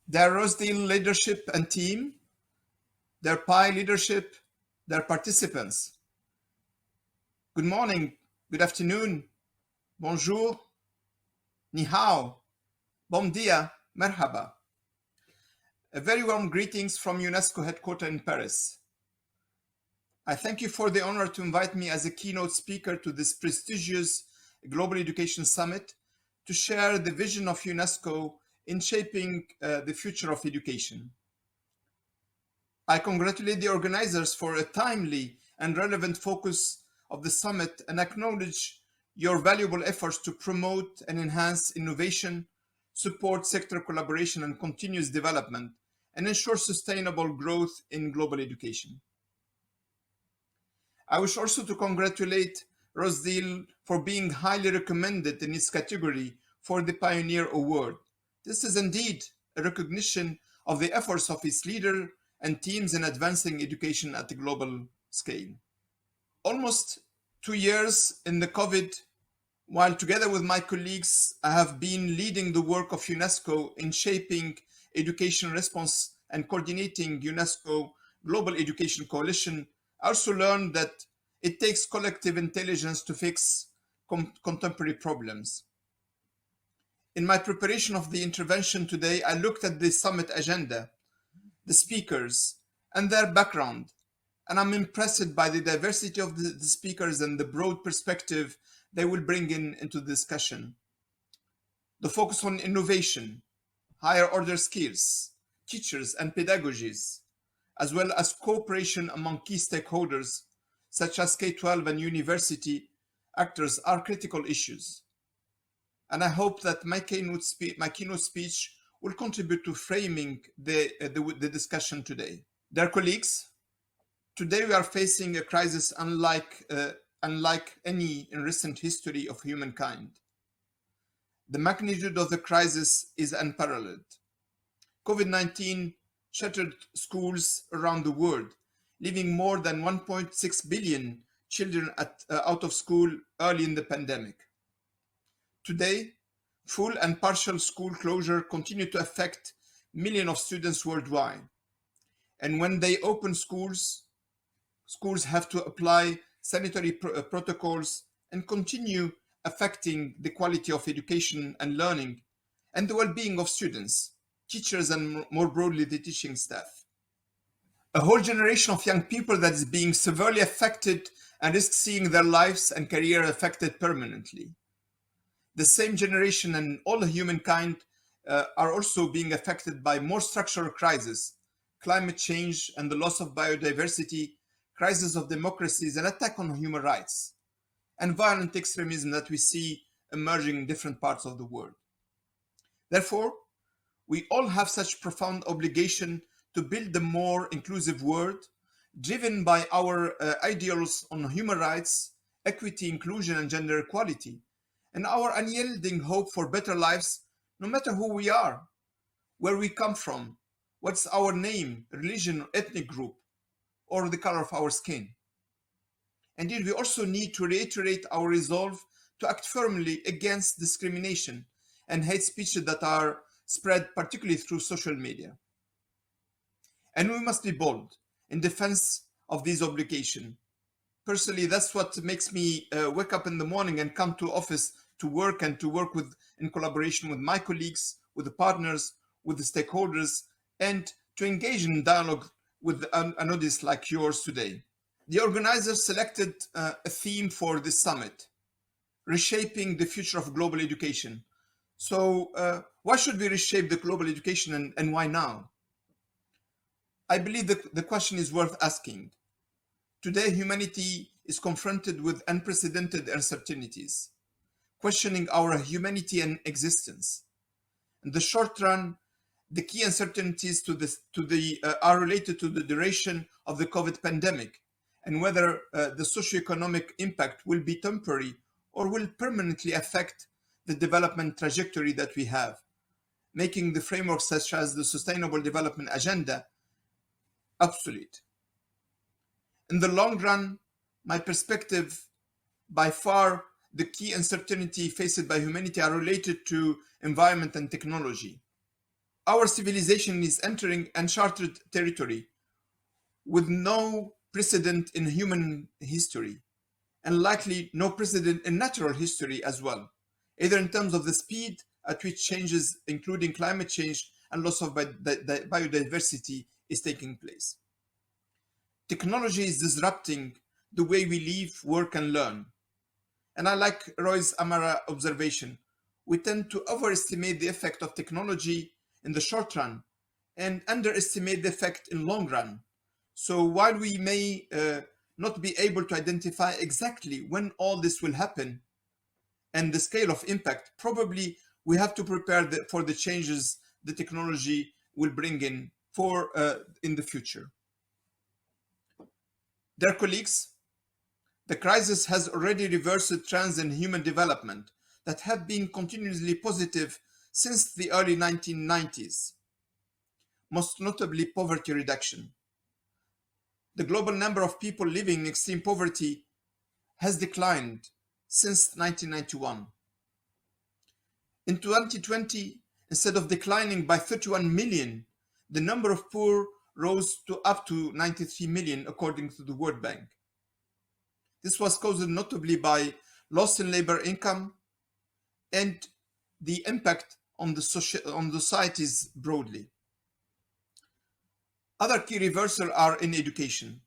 their Rosedale leadership and team, their PI leadership, their participants. Good morning, good afternoon, bonjour, ni hao, bom dia, merhaba. A very warm greetings from UNESCO headquarters in Paris. I thank you for the honor to invite me as a keynote speaker to this prestigious Global Education Summit to share the vision of UNESCO in shaping the future of education. I congratulate the organizers for a timely and relevant focus of the summit and acknowledge your valuable efforts to promote and enhance innovation, support sector collaboration and continuous development, and ensure sustainable growth in global education. I wish also to congratulate Rosedale for being highly recommended in its category for the Pioneer Award. This is indeed a recognition of the efforts of its leader and teams in advancing education at a global scale. Almost 2 years in the COVID, while together with my colleagues, I have been leading the work of UNESCO in shaping education response and coordinating UNESCO Global Education Coalition. I also learned that it takes collective intelligence to fix contemporary problems. In my preparation of the intervention today, I looked at the summit agenda, the speakers, and their background, and I'm impressed by the diversity of the speakers and the broad perspective they will bring into the discussion. The focus on innovation, higher order skills, teachers and pedagogies, as well as cooperation among key stakeholders, such as K-12 and university actors, are critical issues. And I hope that my keynote speech will contribute to framing the discussion today. Dear colleagues, today we are facing a crisis unlike any in recent history of humankind. The magnitude of the crisis is unparalleled. COVID-19 shattered schools around the world, leaving more than 1.6 billion children out of school early in the pandemic. Today, full and partial school closure continue to affect millions of students worldwide. And when they open schools have to apply sanitary protocols and continue affecting the quality of education and learning and the well-being of students, teachers, and more broadly, the teaching staff. A whole generation of young people that is being severely affected and risks seeing their lives and career affected permanently. The same generation and all humankind are also being affected by more structural crises, climate change and the loss of biodiversity, crisis of democracies and attack on human rights, and violent extremism that we see emerging in different parts of the world. Therefore, we all have such profound obligation to build a more inclusive world, driven by our ideals on human rights, equity, inclusion, and gender equality, and our unyielding hope for better lives, no matter who we are, where we come from, what's our name, religion, ethnic group, or the color of our skin. Indeed, we also need to reiterate our resolve to act firmly against discrimination and hate speech that are spread particularly through social media. And we must be bold in defense of these obligations. Personally, that's what makes me wake up in the morning and come to office to work and to work in collaboration with my colleagues, with the partners, with the stakeholders, and to engage in dialogue with an audience like yours today. The organizers selected a theme for this summit, reshaping the future of global education. So why should we reshape the global education and why now? I believe the question is worth asking. Today, humanity is confronted with unprecedented uncertainties, questioning our humanity and existence. In the short run, the key uncertainties are related to the duration of the COVID pandemic and whether the socioeconomic impact will be temporary or will permanently affect the development trajectory that we have, making the framework such as the Sustainable Development Agenda obsolete. In the long run, my perspective, by far the key uncertainty faced by humanity are related to environment and technology. Our civilization is entering uncharted territory with no precedent in human history, and likely no precedent in natural history as well, either in terms of the speed at which changes, including climate change and loss of biodiversity, is taking place. Technology is disrupting the way we live, work, and learn. And I like Roy's Amara observation. We tend to overestimate the effect of technology in the short run and underestimate the effect in long run. So while we may not be able to identify exactly when all this will happen and the scale of impact, probably we have to prepare for the changes the technology will bring in the future. Dear colleagues, the crisis has already reversed trends in human development that have been continuously positive since the early 1990s, most notably poverty reduction. The global number of people living in extreme poverty has declined since 1991. In 2020, instead of declining by 31 million, the number of poor rose to up to 93 million, according to the World Bank. This was caused notably by loss in labor income and the impact on the societies broadly. Other key reversals are in education.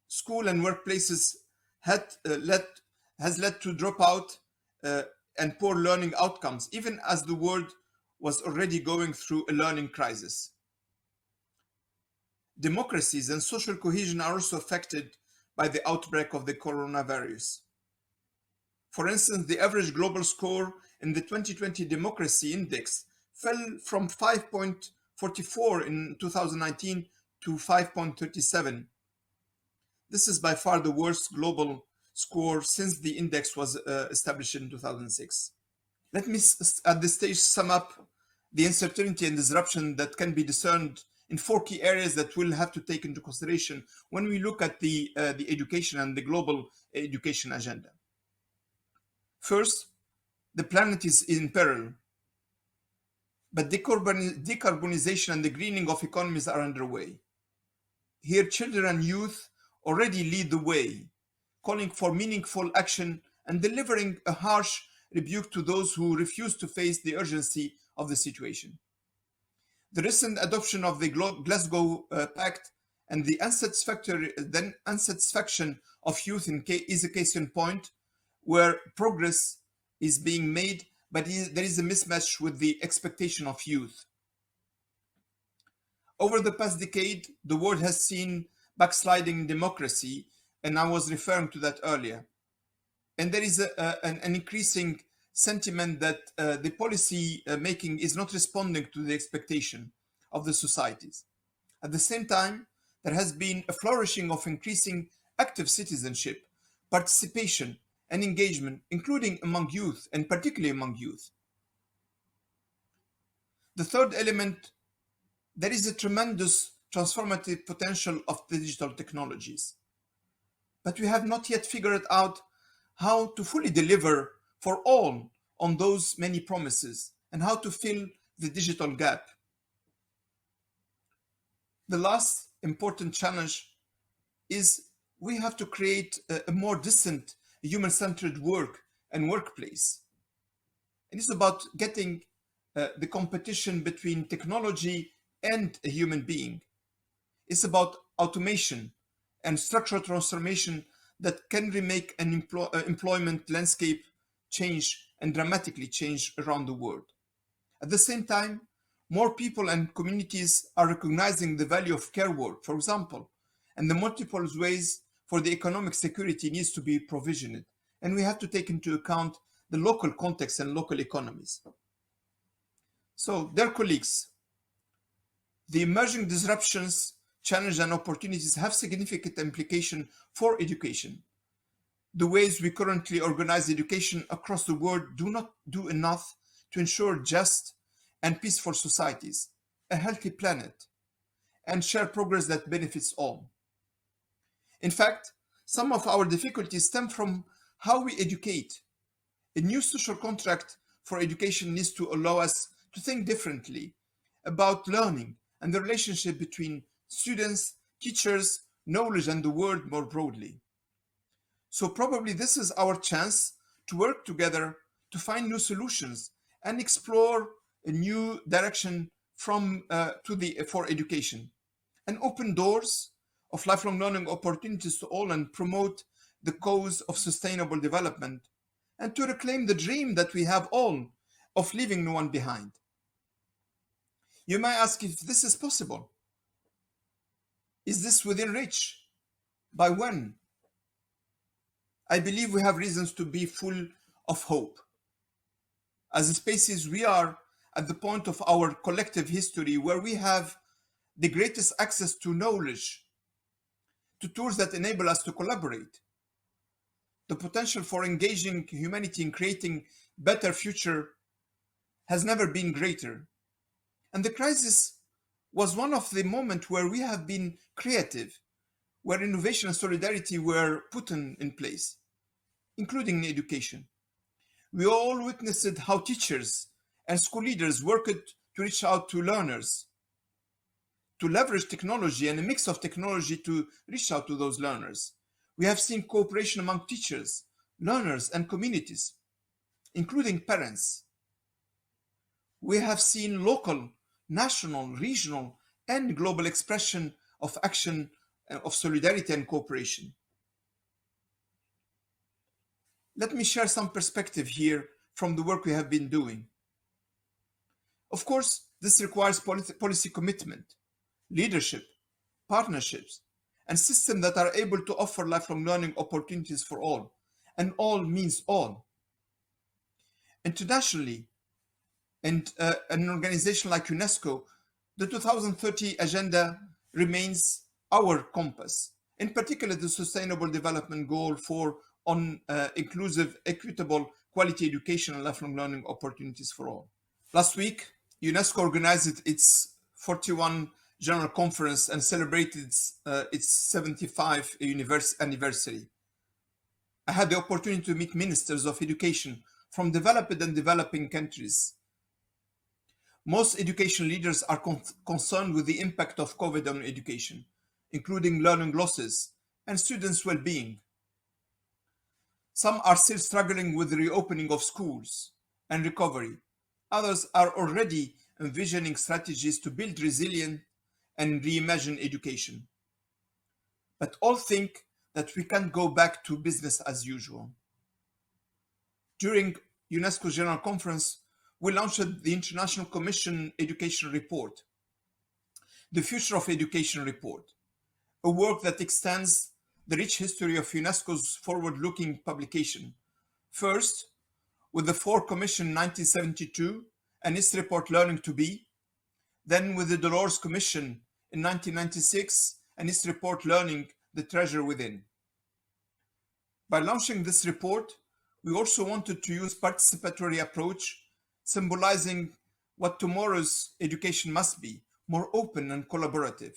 School and workplaces has led to dropout and poor learning outcomes, even as the world was already going through a learning crisis. Democracies and social cohesion are also affected by the outbreak of the coronavirus. For instance, the average global score in the 2020 Democracy Index fell from 5.44 in 2019 to 5.37. This is by far the worst global score since the index was established in 2006. Let me at this stage sum up the uncertainty and disruption that can be discerned in 4 key areas that we'll have to take into consideration when we look at the education and the global education agenda. First, the planet is in peril, but decarbonization and the greening of economies are underway. Here, children and youth already lead the way, calling for meaningful action and delivering a harsh rebuke to those who refuse to face the urgency of the situation. The recent adoption of the Glasgow Pact and the unsatisfaction of youth is a case in point where progress is being made, but there is a mismatch with the expectation of youth. Over the past decade, the world has seen backsliding in democracy, and I was referring to that earlier. And there is an increasing sentiment that the policy making is not responding to the expectation of the societies. At the same time, there has been a flourishing of increasing active citizenship, participation, and engagement, including among youth, and particularly among youth. The third element, there is a tremendous transformative potential of the digital technologies. But we have not yet figured out how to fully deliver for all on those many promises and how to fill the digital gap. The last important challenge is we have to create a more decent, human-centered work and workplace. And it's about getting the competition between technology and a human being. It's about automation and structural transformation that can remake an employment landscape change and dramatically change around the world. At the same time, more people and communities are recognizing the value of care work, for example, and the multiple ways for the economic security needs to be provisioned. And we have to take into account the local context and local economies. So, dear colleagues, the emerging disruptions, challenges, and opportunities have significant implications for education. The ways we currently organize education across the world do not do enough to ensure just and peaceful societies, a healthy planet, and shared progress that benefits all. In fact, some of our difficulties stem from how we educate. A new social contract for education needs to allow us to think differently about learning and the relationship between students, teachers, knowledge, and the world more broadly. So probably this is our chance to work together to find new solutions and explore a new direction for education, and open doors of lifelong learning opportunities to all, and promote the cause of sustainable development, and to reclaim the dream that we have all of leaving no one behind. You may ask if this is possible. Is this within reach? By when? I believe we have reasons to be full of hope. As a species, we are at the point of our collective history where we have the greatest access to knowledge, to tools that enable us to collaborate. The potential for engaging humanity in creating better future has never been greater. And the crisis was one of the moments where we have been creative, where innovation and solidarity were put in place, including in education. We all witnessed how teachers and school leaders worked to reach out to learners, to leverage technology and a mix of technology to reach out to those learners. We have seen cooperation among teachers, learners, and communities, including parents. We have seen local, national, regional, and global expression of action of solidarity and cooperation. Let me share some perspective here from the work we have been doing. Of course, this requires policy commitment, leadership, partnerships, and systems that are able to offer lifelong learning opportunities for all, and all means all. Internationally, and an organization like UNESCO, the 2030 Agenda remains our compass, in particular the Sustainable Development Goal on inclusive, equitable, quality education and lifelong learning opportunities for all. Last week, UNESCO organized its 41 General Conference and celebrated its 75th anniversary. I had the opportunity to meet ministers of education from developed and developing countries. Most education leaders are concerned with the impact of COVID on education, including learning losses and students' well-being. Some are still struggling with the reopening of schools and recovery. Others are already envisioning strategies to build resilience and reimagine education. But all think that we can't go back to business as usual. During UNESCO's General Conference, we launched the International Commission Education Report, the Future of Education Report, a work that extends the rich history of UNESCO's forward-looking publication. First, with the Fore Commission in 1972 and its report Learning to Be, then with the Delors Commission in 1996 and its report Learning, the Treasure Within. By launching this report, we also wanted to use participatory approach, symbolizing what tomorrow's education must be, more open and collaborative.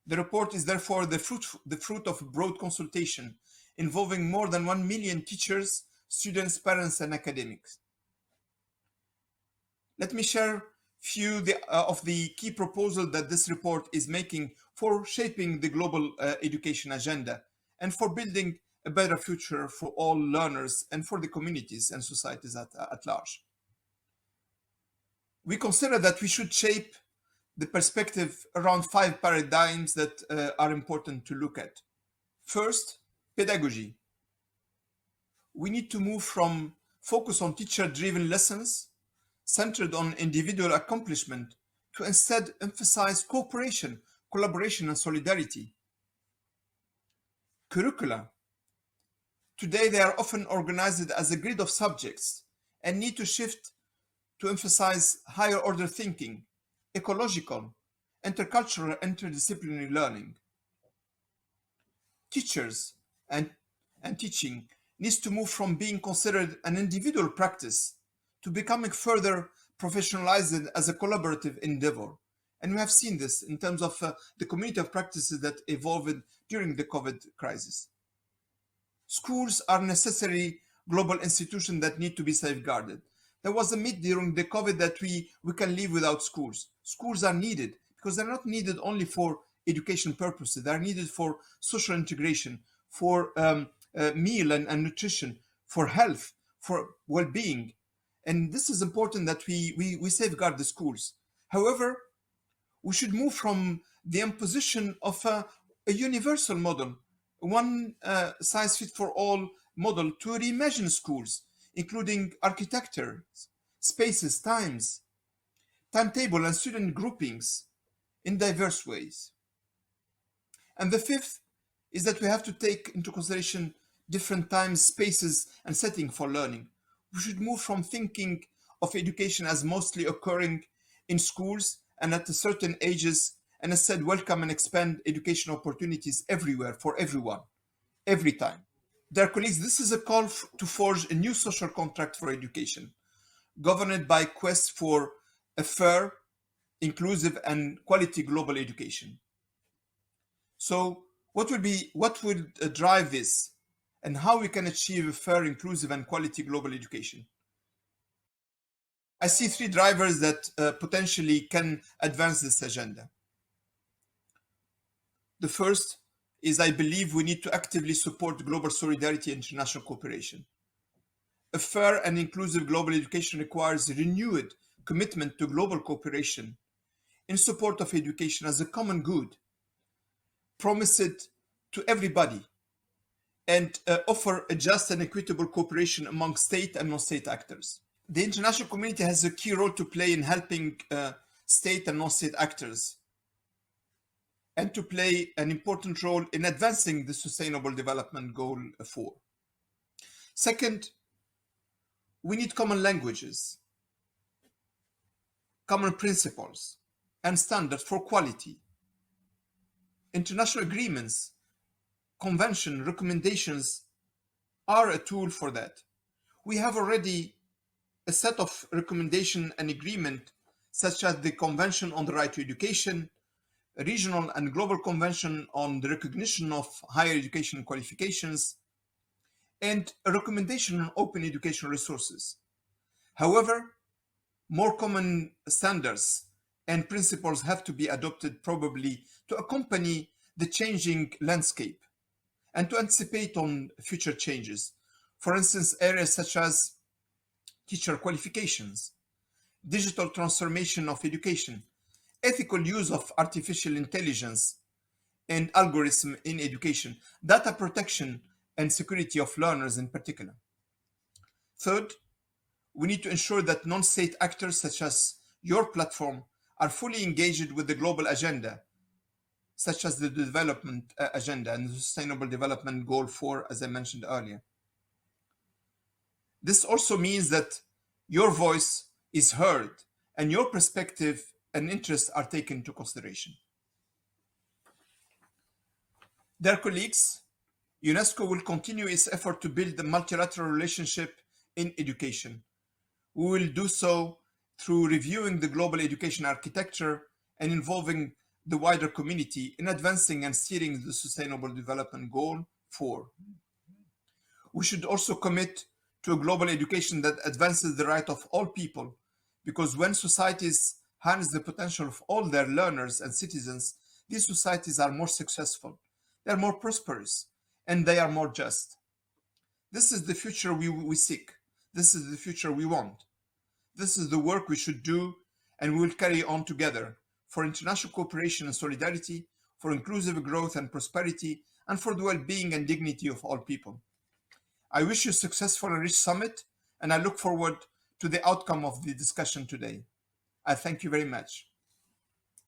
The report is therefore the fruit of broad consultation involving more than 1 million teachers, students, parents, and academics. Let me share few of the key proposals that this report is making for shaping the global education agenda and for building a better future for all learners and for the communities and societies at large. We consider that we should shape the perspective around 5 paradigms that are important to look at. First, pedagogy. We need to move from focus on teacher-driven lessons centered on individual accomplishment to instead emphasize cooperation, collaboration, and solidarity. Curricula. Today they are often organized as a grid of subjects and need to shift to emphasize higher order thinking, ecological, intercultural, interdisciplinary learning. Teachers and teaching needs to move from being considered an individual practice to becoming further professionalized as a collaborative endeavor. And we have seen this in terms of the community of practices that evolved during the COVID crisis. Schools are necessary global institutions that need to be safeguarded, There was a myth during the COVID that we can live without schools. Schools are needed because they're not needed only for education purposes. They're needed for social integration, for meal and nutrition, for health, for well-being. And this is important that we safeguard the schools. However, we should move from the imposition of a universal model, one size fit for all model, to reimagine schools, including architecture, spaces, timetable, and student groupings in diverse ways. And the fifth is that we have to take into consideration different times, spaces, and setting for learning. We should move from thinking of education as mostly occurring in schools and at certain ages, and instead welcome and expand education opportunities everywhere for everyone, every time. Dear colleagues, this is a call to forge a new social contract for education, governed by quest for a fair, inclusive, and quality global education. So what will drive this, and how we can achieve a fair, inclusive, and quality global education? I see three drivers that potentially can advance this agenda. The first is, I believe we need to actively support global solidarity and international cooperation. A fair and inclusive global education requires a renewed commitment to global cooperation in support of education as a common good, promise it to everybody, and offer a just and equitable cooperation among state and non-state actors. The international community has a key role to play in helping state and non-state actors, and to play an important role in advancing the Sustainable Development Goal 4. Second, we need common languages, common principles, and standards for quality. International agreements, conventions, recommendations are a tool for that. We have already a set of recommendation and agreement, such as the Convention on the Right to Education, a regional and global convention on the recognition of higher education qualifications, and a recommendation on open educational resources. However, more common standards and principles have to be adopted, probably to accompany the changing landscape and to anticipate on future changes. For instance, areas such as teacher qualifications, digital transformation of education, ethical use of artificial intelligence and algorithm in education, data protection and security of learners in particular. Third, we need to ensure that non-state actors such as your platform are fully engaged with the global agenda, such as the development agenda and the Sustainable Development Goal 4, as I mentioned earlier. This also means that your voice is heard and your perspective and interests are taken into consideration. Dear colleagues, UNESCO will continue its effort to build a multilateral relationship in education. We will do so through reviewing the global education architecture and involving the wider community in advancing and steering the Sustainable Development Goal 4. We should also commit to a global education that advances the right of all people, because when societies harness the potential of all their learners and citizens, these societies are more successful, they are more prosperous, and they are more just. This is the future we seek. This is the future we want. This is the work we should do, and we will carry on together for international cooperation and solidarity, for inclusive growth and prosperity, and for the well-being and dignity of all people. I wish you a successful and rich summit, and I look forward to the outcome of the discussion today. I thank you very much.